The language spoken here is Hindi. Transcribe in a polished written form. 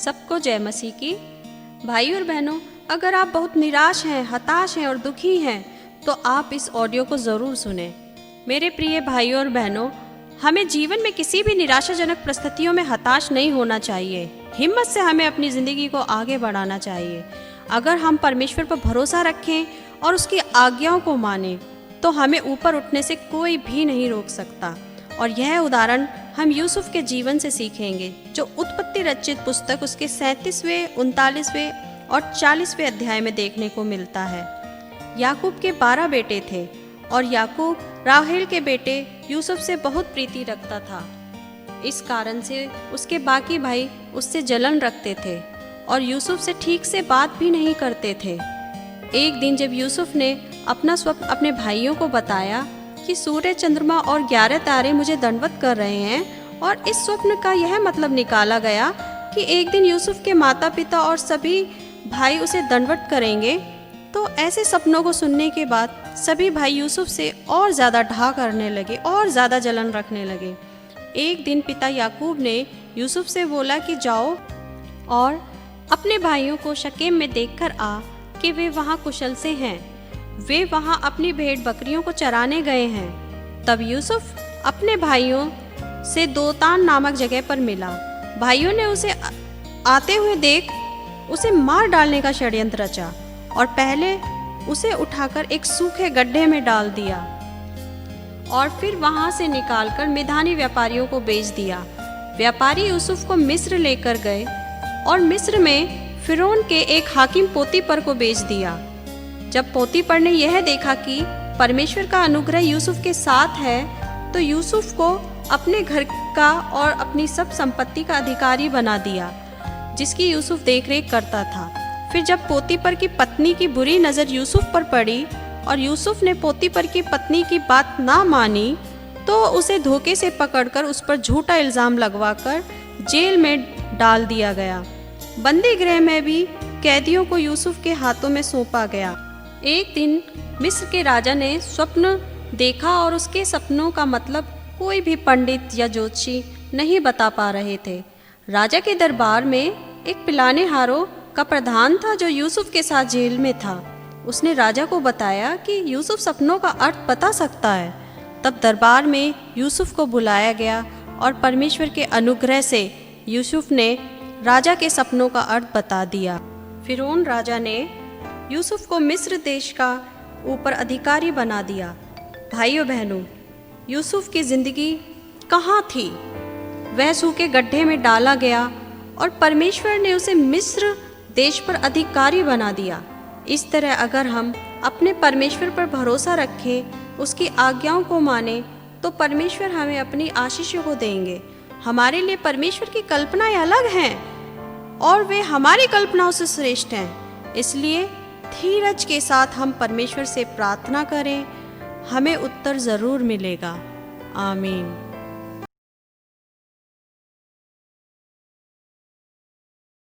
सबको जय मसीह की। भाई और बहनों, अगर आप बहुत निराश हैं, हताश हैं और दुखी हैं तो आप इस ऑडियो को ज़रूर सुनें। मेरे प्रिय भाइयों और बहनों, हमें जीवन में किसी भी निराशाजनक परिस्थितियों में हताश नहीं होना चाहिए। हिम्मत से हमें अपनी ज़िंदगी को आगे बढ़ाना चाहिए। अगर हम परमेश्वर पर भरोसा रखें और उसकी आज्ञाओं को मानें तो हमें ऊपर उठने से कोई भी नहीं रोक सकता। और यह उदाहरण हम यूसुफ के जीवन से सीखेंगे, जो उत्पत्ति रचित पुस्तक उसके 37वें, 39वें और 40वें अध्याय में देखने को मिलता है। याकूब के 12 बेटे थे और याकूब राहेल के बेटे यूसुफ से बहुत प्रीति रखता था। इस कारण से उसके बाकी भाई उससे जलन रखते थे और यूसुफ से ठीक से बात भी नहीं करते थे। एक दिन जब यूसुफ ने अपना स्वप्न अपने भाइयों को बताया कि सूर्य, चंद्रमा और 11 तारे मुझे दंडवत कर रहे हैं, और इस स्वप्न का यह मतलब निकाला गया कि एक दिन यूसुफ के माता पिता और सभी भाई उसे दंडवत करेंगे, तो ऐसे सपनों को सुनने के बाद सभी भाई यूसुफ से और ज़्यादा ढा करने लगे और ज़्यादा जलन रखने लगे। एक दिन पिता याकूब ने यूसुफ से बोला कि जाओ और अपने भाइयों को शकेम में देखकर आ कि वे वहाँ कुशल से हैं। वे वहाँ अपनी भेड़ बकरियों को चराने गए हैं। तब यूसुफ अपने भाइयों से दोतान नामक जगह पर मिला। भाइयों ने उसे आते हुए देख उसे मार डालने का षड्यंत्र रचा और पहले उसे उठाकर एक सूखे गड्ढे में डाल दिया और फिर वहां से निकालकर मिधानी व्यापारियों को बेच दिया। व्यापारी यूसुफ को मिस्र लेकर गए और मिस्र में फिरौन के एक हाकिम पोतीपर को बेच दिया। जब पोतीपर ने यह देखा कि परमेश्वर का अनुग्रह यूसुफ के साथ है, तो यूसुफ को अपने घर का और अपनी सब संपत्ति का अधिकारी बना दिया, जिसकी यूसुफ देखरेख करता था। फिर जब पोतीपर की पत्नी की बुरी नज़र यूसुफ पर पड़ी और यूसुफ ने पोतीपर की पत्नी की बात ना मानी, तो उसे धोखे से पकड़कर उस पर झूठा इल्ज़ाम लगवाकर जेल में डाल दिया गया। बंदी गृह में भी कैदियों को यूसुफ के हाथों में सौंपा गया। एक दिन मिस्र के राजा ने स्वप्न देखा और उसके सपनों का मतलब कोई भी पंडित या ज्योतिषी नहीं बता पा रहे थे। राजा के दरबार में एक पिलानेहारों का प्रधान था जो यूसुफ के साथ जेल में था। उसने राजा को बताया कि यूसुफ सपनों का अर्थ बता सकता है। तब दरबार में यूसुफ को बुलाया गया और परमेश्वर के अनुग्रह से यूसुफ ने राजा के सपनों का अर्थ बता दिया। फिरौन राजा ने यूसुफ को मिस्र देश का ऊपर अधिकारी बना दिया। भाइयों बहनों, यूसुफ की ज़िंदगी कहाँ थी? वह सूखे गड्ढे में डाला गया और परमेश्वर ने उसे मिस्र देश पर अधिकारी बना दिया। इस तरह अगर हम अपने परमेश्वर पर भरोसा रखें, उसकी आज्ञाओं को मानें, तो परमेश्वर हमें अपनी आशीषों को देंगे। हमारे लिए परमेश्वर की कल्पनाएं अलग हैं और वे हमारी कल्पनाओं से श्रेष्ठ हैं। इसलिए धीरज के साथ हम परमेश्वर से प्रार्थना करें, हमें उत्तर ज़रूर मिलेगा। आमीन।